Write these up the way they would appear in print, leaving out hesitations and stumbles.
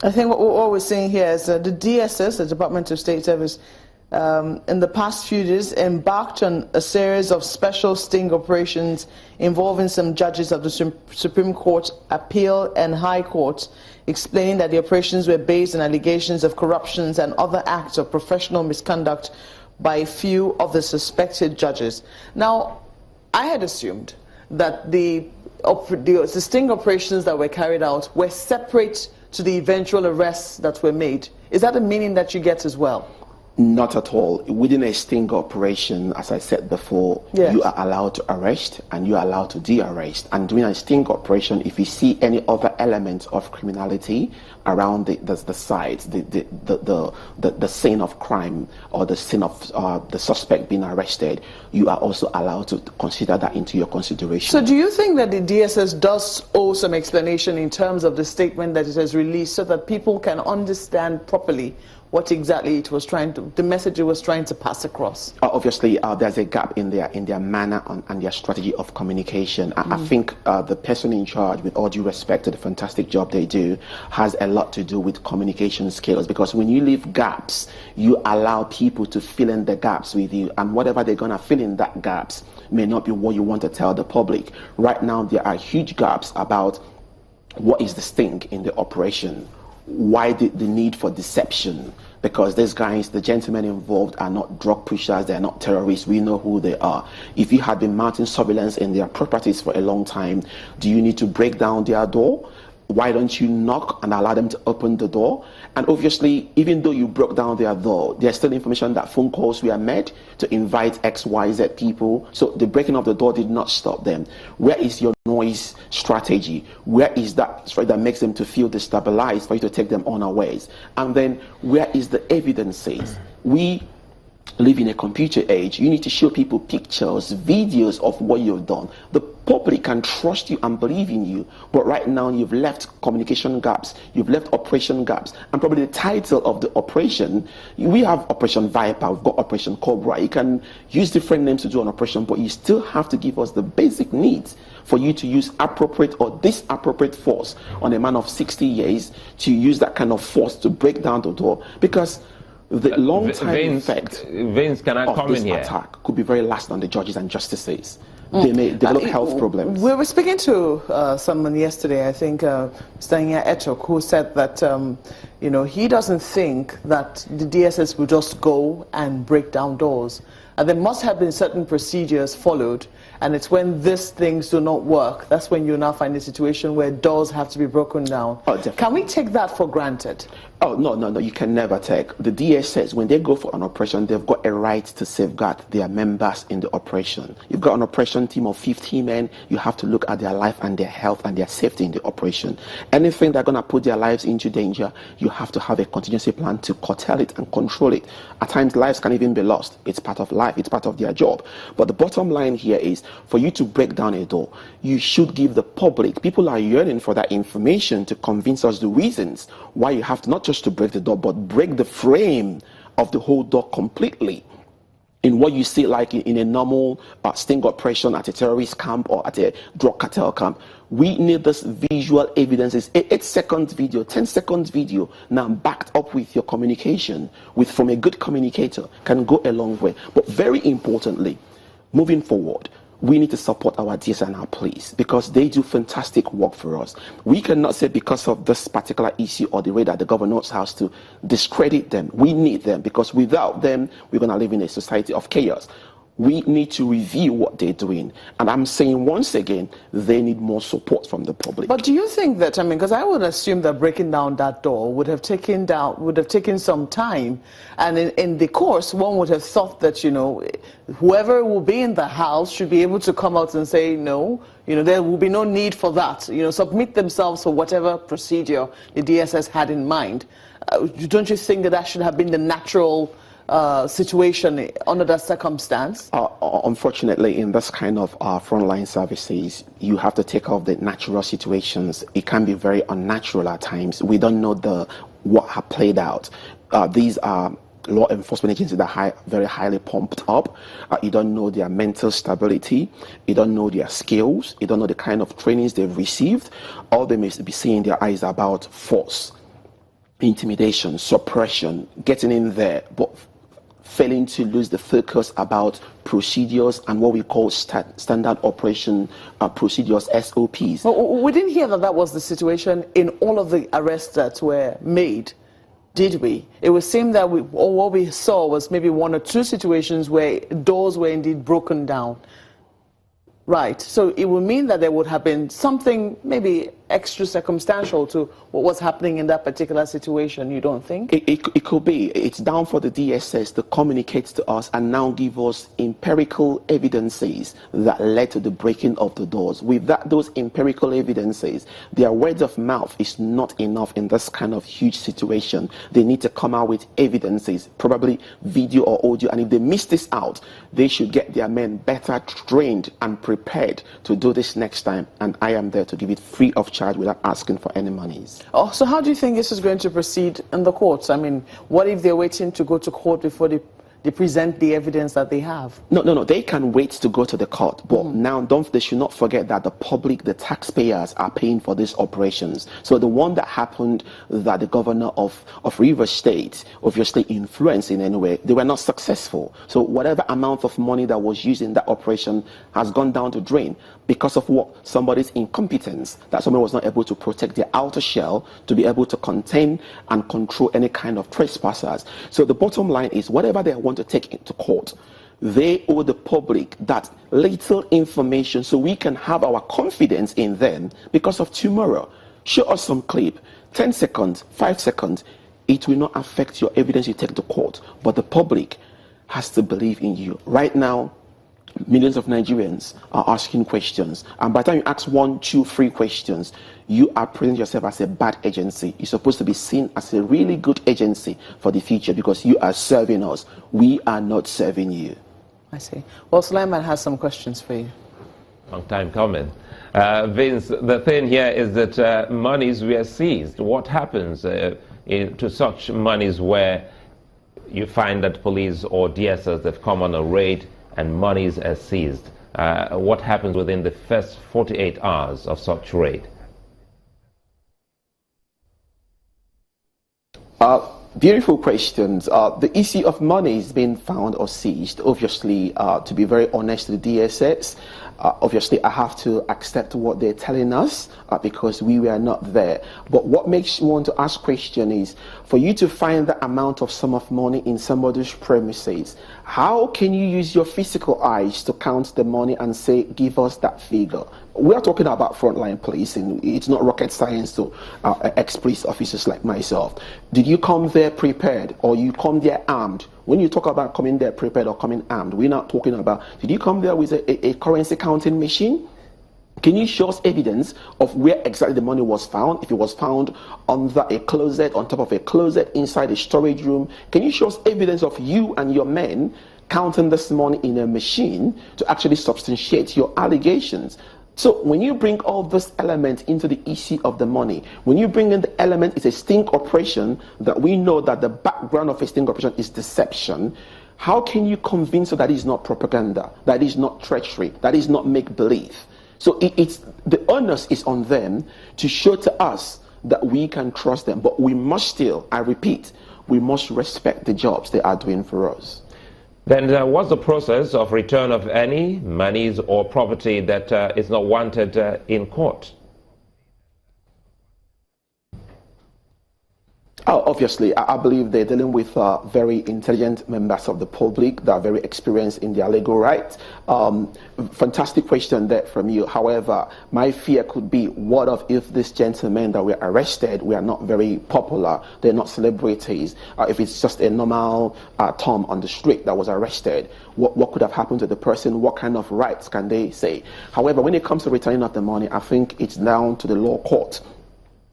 I think what we're seeing here is the DSS, the Department of State Service, in the past few days embarked on a series of special sting operations involving some judges of the Supreme Court, Appeal and High Court, explaining that the operations were based on allegations of corruptions and other acts of professional misconduct by a few of the suspected judges. Now, I had assumed that the sting operations that were carried out were separate to the eventual arrests that were made. Is that the meaning that you get as well? Not at all. Within a sting operation, as I said before, yes, you are allowed to arrest and you are allowed to de-arrest. And during a sting operation, if you see any other element of criminality around the site, the scene of crime or the scene of the suspect being arrested, you are also allowed to consider that into your consideration. So do you think that the DSS does owe some explanation in terms of the statement that it has released so that people can understand properly what exactly it was the message it was trying to pass across? Obviously, there's a gap in their manner and their strategy of communication. I think the person in charge, with all due respect to the fantastic job they do, has a lot to do with communication skills, because when you leave gaps, you allow people to fill in the gaps with you, and whatever they're going to fill in that gaps may not be what you want to tell the public. Right now, there are huge gaps about what is the sting in the operation. Why the need for deception? Because these guys, the gentlemen involved, are not drug pushers, they're not terrorists, we know who they are. If you had been mounting surveillance in their properties for a long time, do you need to break down their door? Why don't you knock and allow them to open the door? And obviously, even though you broke down their door, there's still information that phone calls were made to invite XYZ people. So the breaking of the door did not stop them. Where is your noise strategy? Where is that strategy that makes them to feel destabilized for you to take them unawares? And then where is the evidences? We live in a computer age. You need to show people pictures, videos of what you've done. The public can trust you and believe in you, but right now you've left communication gaps, you've left operation gaps, and probably the title of the operation, we have Operation Viper, we've got Operation Cobra. You can use different names to do an operation, but you still have to give us the basic needs for you to use appropriate or disappropriate force on a man of 60 years to use that kind of force to break down the door, because the long-term effect of this attack could be very lasting on the judges and justices. They may develop health problems. We were speaking to someone yesterday, I think Mr. Etok, who said that he doesn't think that the DSS will just go and break down doors. And there must have been certain procedures followed, and it's when these things do not work, that's when you now find a situation where doors have to be broken down. Oh, definitely. Can we take that for granted? Oh, no, you can never take. The DSS, when they go for an operation, they've got a right to safeguard their members in the operation. You've got an operation team of 50 men, you have to look at their life and their health and their safety in the operation. Anything that's going to put their lives into danger, you have to have a contingency plan to curtail it and control it. At times, lives can even be lost. It's part of life, it's part of their job. But the bottom line here is, for you to break down a door, you should give the public, people are yearning for that information to convince us the reasons why you have to not just to break the door, but break the frame of the whole door completely. In what you see like in a normal sting operation at a terrorist camp or at a drug cartel camp, we need this visual evidences, 8-second video, 10-second video, now backed up with your communication, from a good communicator, can go a long way. But very importantly, moving forward, we need to support our DSS and our police, because they do fantastic work for us. We cannot say because of this particular issue or the way that the governor's house to discredit them. We need them, because without them, we're going to live in a society of chaos. We need to review what they're doing. And I'm saying once again, they need more support from the public. But do you think that, because I would assume that breaking down that door would have taken some time. And in the course, one would have thought that, whoever will be in the house should be able to come out and say, no, there will be no need for that. Submit themselves for whatever procedure the DSS had in mind. Don't you think that should have been the natural situation under that circumstance? Unfortunately, in this kind of frontline services, you have to take off the natural situations. It can be very unnatural at times. We don't know what have played out. These are law enforcement agencies that are very highly pumped up. You don't know their mental stability. You don't know their skills. You don't know the kind of trainings they've received. All they may be seeing in their eyes about force. intimidation, suppression, getting in there, but failing to lose the focus about procedures and what we call standard operation procedures, SOPs. Well, we didn't hear that that was the situation in all of the arrests that were made, did we? It would seem that what we saw was maybe one or two situations where doors were indeed broken down. Right, so it would mean that there would have been something maybe extra circumstantial to what was happening in that particular situation, you don't think? It could be. It's down for the DSS to communicate to us and now give us empirical evidences that led to the breaking of the doors. With those empirical evidences, their word of mouth is not enough in this kind of huge situation. They need to come out with evidences, probably video or audio, and if they miss this out, they should get their men better trained and prepared to do this next time, and I am there to give it free of charge without asking for any monies. Oh, so how do you think this is going to proceed in the courts? I mean, what if they're waiting to go to court before they present the evidence that they have? No. They can wait to go to the court, but now they should not forget that the public, the taxpayers, are paying for these operations. So the one that happened, that the governor of Rivers State obviously influenced in any way, they were not successful. So whatever amount of money that was used in that operation has gone down the drain because of what? Somebody's incompetence, that somebody was not able to protect their outer shell to be able to contain and control any kind of trespassers. So the bottom line is, whatever they want to take into court, they owe the public that little information so we can have our confidence in them because of tomorrow. Show us some clip, 10 seconds, 5 seconds. It will not affect your evidence you take to court, but the public has to believe in you. Right now, millions of Nigerians are asking questions, and by the time you ask 1, 2, 3 questions, you are presenting yourself as a bad agency. You're supposed to be seen as a really good agency for the future because you are serving us. We are not serving you. I see. Well, Sulaiman has some questions for you. Long time coming. Vince, the thing here is that monies were seized. What happens to such monies where you find that police or DSS have come on a raid and monies are seized? What happens within the first 48 hours of such raid? Beautiful questions. The issue of money is being found or seized. Obviously, to be very honest with the DSS, obviously I have to accept what they're telling us because we were not there. But what makes me want to ask question is, for you to find the amount of sum of money in somebody's premises, how can you use your physical eyes to count the money and say, give us that figure? We are talking about frontline policing. It's not rocket science to ex-police officers like myself. Did you come there prepared, or you come there armed? When you talk about coming there prepared or coming armed, we're not talking about, did you come there with a currency counting machine? Can you show us evidence of where exactly the money was found? If it was found under a closet, on top of a closet, inside a storage room, can you show us evidence of you and your men counting this money in a machine to actually substantiate your allegations? So when you bring all this element into the issue of the money, when you bring in the element, it's a sting operation, that we know that the background of a sting operation is deception. How can you convince us that is not propaganda, that is not treachery, that is not make-believe? So it's the onus is on them to show to us that we can trust them. But we must still, I repeat, we must respect the jobs they are doing for us. Then what's the process of return of any monies or property that is not wanted in court? Oh, obviously, I believe they're dealing with very intelligent members of the public that are very experienced in their legal rights. Fantastic question there from you. However, my fear could be, what if these gentlemen that were arrested were not very popular? They're not celebrities. If it's just a normal Tom on the street that was arrested, what could have happened to the person? What kind of rights can they say? However, when it comes to returning of the money, I think it's down to the law court.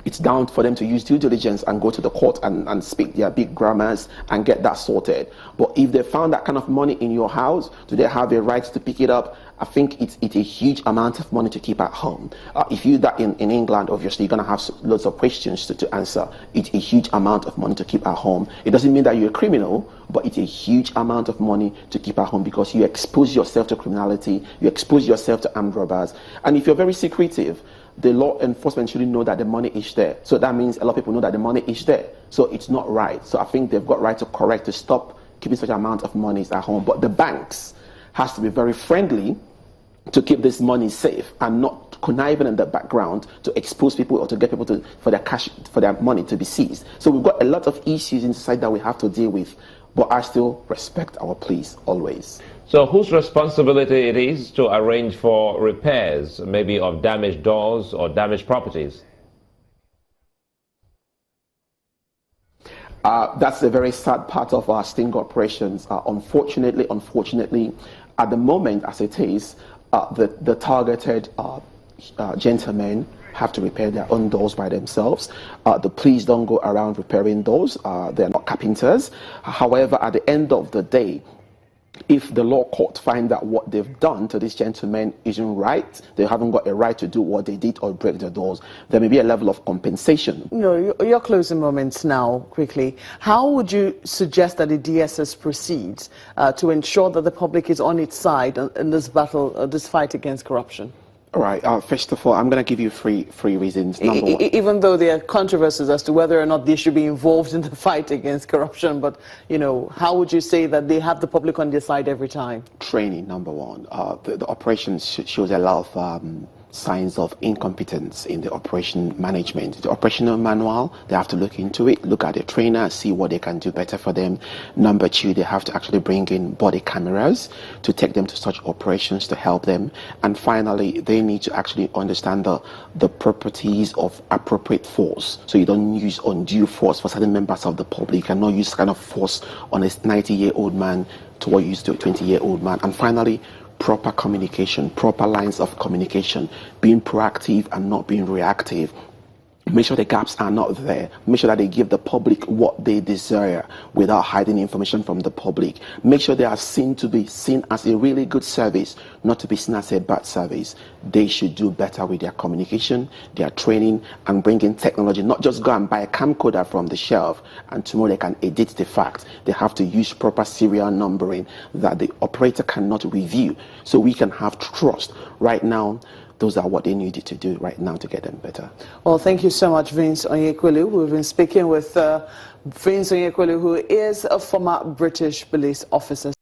It's down for them to use due diligence and go to the court and speak their big grammars and get that sorted. But if they found that kind of money in your house, do they have a right to pick it up? I think it's a huge amount of money to keep at home. If you that in England, obviously you're going to have lots of questions to answer. It's a huge amount of money to keep at home. It doesn't mean that you're a criminal, but it's a huge amount of money to keep at home because you expose yourself to criminality, you expose yourself to armed robbers. And if you're very secretive, the law enforcement shouldn't know that the money is there. So that means a lot of people know that the money is there. So it's not right. So I think they've got right to correct, to stop keeping such amount of monies at home. But the banks has to be very friendly to keep this money safe and not conniving in the background to expose people or to get people for their money to be seized. So we've got a lot of issues in society that we have to deal with, but I still respect our police always. So whose responsibility it is to arrange for repairs, maybe of damaged doors or damaged properties? That's a very sad part of our sting operations. Unfortunately, at the moment as it is, the targeted gentlemen have to repair their own doors by themselves. The police don't go around repairing doors. They're not carpenters. However, at the end of the day, if the law court find that what they've done to these gentlemen isn't right, they haven't got a right to do what they did or break the doors, there may be a level of compensation. Your closing moments now, quickly. How would you suggest that the DSS proceeds to ensure that the public is on its side in this battle, this fight against corruption? All right. First of all, I'm going to give you three reasons. Number one, even though there are controversies as to whether or not they should be involved in the fight against corruption, but how would you say that they have the public on their side every time? Training, number one. The operations shows a lot of signs of incompetence in the operation management. The operational manual, they have to look into it, look at the trainer, see what they can do better for them. Number two, they have to actually bring in body cameras to take them to such operations to help them. And finally, they need to actually understand the properties of appropriate force. So you don't use undue force for certain members of the public. You cannot use kind of force on a 90-year-old man to what you used to a 20-year-old man. And finally, proper communication, proper lines of communication, being proactive and not being reactive. Make sure the gaps are not there. Make sure that they give the public what they desire without hiding information from the public. Make sure they are seen to be seen as a really good service, not to be seen as a bad service. They should do better with their communication, their training, and bring in technology. Not just go and buy a camcorder from the shelf and tomorrow they can edit the facts. They have to use proper serial numbering that the operator cannot review, so we can have trust. Right now, those are what they needed to do right now to get them better. Well, thank you so much, Vince Onyekwelu. We've been speaking with Vince Onyekwelu, who is a former British police officer.